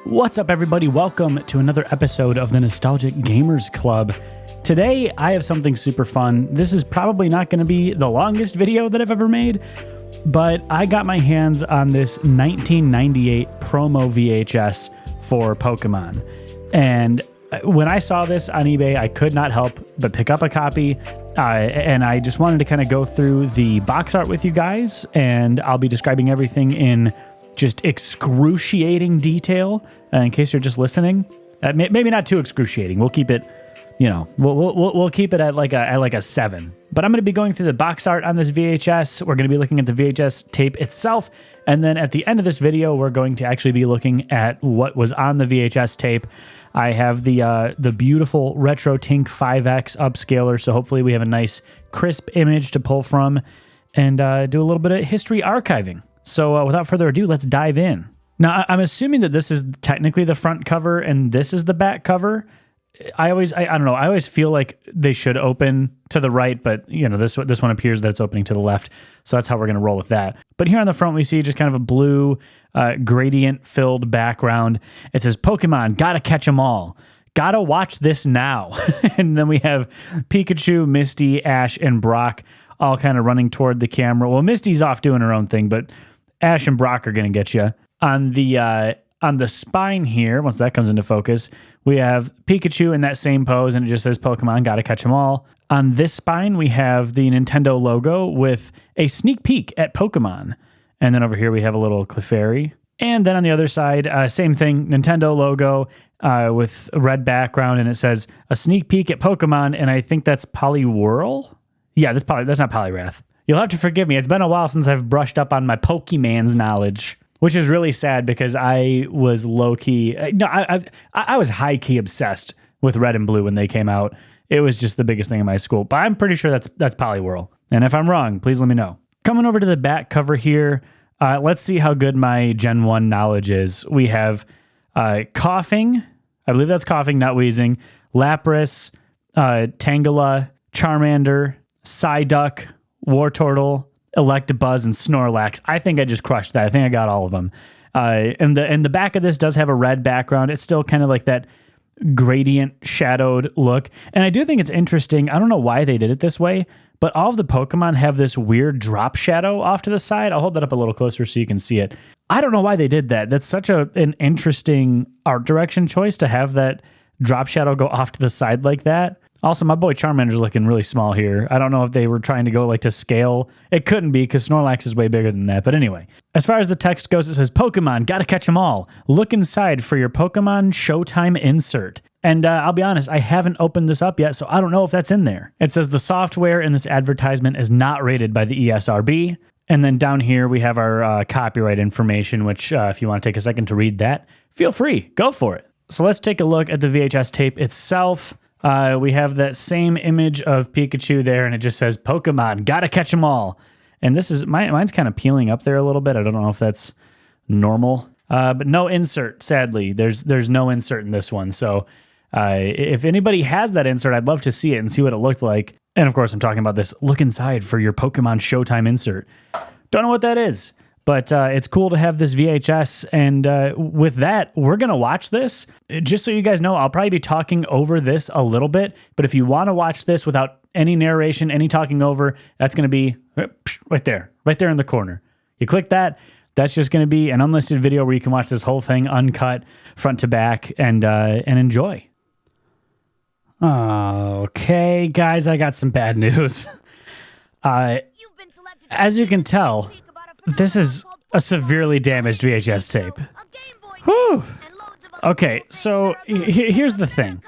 What's up, everybody? Welcome to another episode of the Nostalgic Gamers Club. Today, I have something super fun. This is probably not going to be the longest video that I've ever made, but I got my hands on this 1998 promo VHS for Pokemon. And when I saw this on eBay, I could not help but pick up a copy. And I just wanted to kind of go through the box art with you guys, and I'll be describing everything in just excruciating detail, in case you're just listening. Maybe not too excruciating. We'll keep it, we'll keep it at like a 7. But I'm going to be going through the box art on this VHS. We're going to be looking at the VHS tape itself, and then at the end of this video, we're going to actually be looking at what was on the VHS tape. I have the beautiful Retro Tink 5X upscaler, so hopefully we have a nice crisp image to pull from, and do a little bit of history archiving. So without further ado, let's dive in. Now, I'm assuming that this is technically the front cover and this is the back cover. I don't know. I always feel like they should open to the right, but this one appears that it's opening to the left. So that's how we're going to roll with that. But here on the front, we see just kind of a blue gradient filled background. It says Pokemon, gotta catch 'em all. Gotta watch this now. And then we have Pikachu, Misty, Ash, and Brock all kind of running toward the camera. Well, Misty's off doing her own thing, but Ash and Brock are going to get you. On the spine here, once that comes into focus, we have Pikachu in that same pose, and it just says Pokemon, gotta catch 'em all. On this spine, we have the Nintendo logo with a sneak peek at Pokemon. And then over here, we have a little Clefairy. And then on the other side, same thing, Nintendo logo with a red background, and it says a sneak peek at Pokemon, and I think that's Poliwhirl? Yeah, that's not Poliwrath. You'll have to forgive me. It's been a while since I've brushed up on my Pokemon's knowledge, which is really sad because I was low-key... No, I was high-key obsessed with Red and Blue when they came out. It was just the biggest thing in my school. But I'm pretty sure that's Poliwhirl. And if I'm wrong, please let me know. Coming over to the back cover here, let's see how good my Gen 1 knowledge is. We have Coughing. I believe that's Coughing, not Wheezing. Lapras, Tangela, Charmander, Psyduck, Wartortle, Electabuzz, and Snorlax. I think I just crushed that. I think I got all of them. And the back of this does have a red background. It's still kind of like that gradient shadowed look. And I do think it's interesting. I don't know why they did it this way, but all of the Pokemon have this weird drop shadow off to the side. I'll hold that up a little closer so you can see it. I don't know why they did that. That's such an interesting art direction choice to have that drop shadow go off to the side like that. Also, my boy Charmander's looking really small here. I don't know if they were trying to go like to scale. It couldn't be because Snorlax is way bigger than that. But anyway, as far as the text goes, it says, Pokemon, gotta catch 'em all. Look inside for your Pokemon Showtime insert. And I'll be honest, I haven't opened this up yet, so I don't know if that's in there. It says the software in this advertisement is not rated by the ESRB. And then down here, we have our copyright information, which if you want to take a second to read that, feel free, go for it. So let's take a look at the VHS tape itself. We have that same image of Pikachu there, and it just says, Pokemon, gotta catch 'em all. And this is, mine's kind of peeling up there a little bit. I don't know if that's normal. But no insert, sadly. There's no insert in this one. So if anybody has that insert, I'd love to see it and see what it looked like. And of course, I'm talking about this look inside for your Pokemon Showtime insert. Don't know what that is. But it's cool to have this VHS, and with that, we're going to watch this. Just so you guys know, I'll probably be talking over this a little bit, but if you want to watch this without any narration, any talking over, that's going to be right there in the corner. You click that, that's just going to be an unlisted video where you can watch this whole thing uncut, front to back, and enjoy. Okay, guys, I got some bad news. As you can tell, this is a severely damaged VHS tape. Whew. Okay, so here's the thing.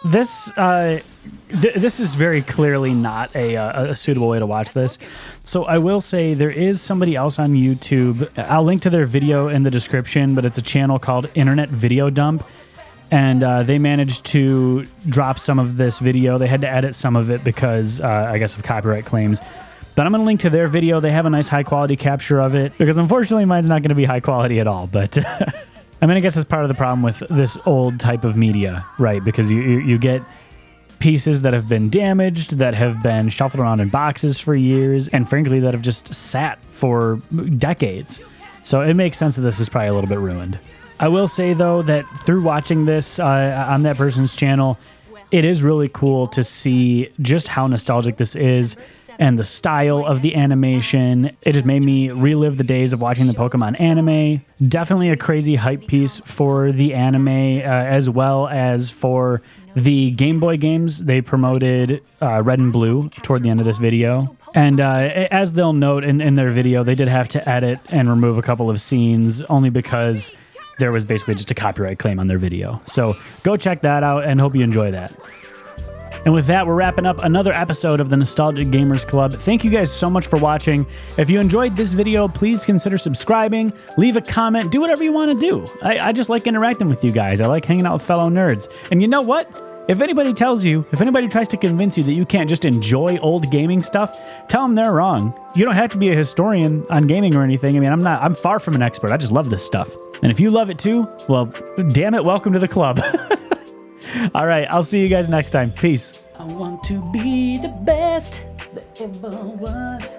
This is very clearly not a suitable way to watch this. So I will say there is somebody else on YouTube. I'll link to their video in the description, but it's a channel called Internet Video Dump. And they managed to drop some of this video. They had to edit some of it because, I guess, of copyright claims. But I'm going to link to their video. They have a nice high-quality capture of it, because unfortunately mine's not going to be high quality at all. But I mean, I guess that's part of the problem with this old type of media, right? Because you get pieces that have been damaged, that have been shuffled around in boxes for years, and frankly, that have just sat for decades. So it makes sense that this is probably a little bit ruined. I will say, though, that through watching this on that person's channel, it is really cool to see just how nostalgic this is and the style of the animation. It just made me relive the days of watching the Pokemon anime. Definitely a crazy hype piece for the anime, as well as for the Game Boy games. They promoted Red and Blue toward the end of this video. And as they'll note in their video, they did have to edit and remove a couple of scenes only because there was basically just a copyright claim on their video. So go check that out and hope you enjoy that. And with that, we're wrapping up another episode of the Nostalgic Gamers Club. Thank you guys so much for watching. If you enjoyed this video, please consider subscribing, leave a comment, do whatever you want to do. I just like interacting with you guys. I like hanging out with fellow nerds. And you know what? If anybody tries to convince you that you can't just enjoy old gaming stuff, tell them they're wrong. You don't have to be a historian on gaming or anything. I mean, I'm far from an expert. I just love this stuff. And if you love it too, well, damn it, welcome to the club. All right, I'll see you guys next time. Peace. I want to be the best that ever was.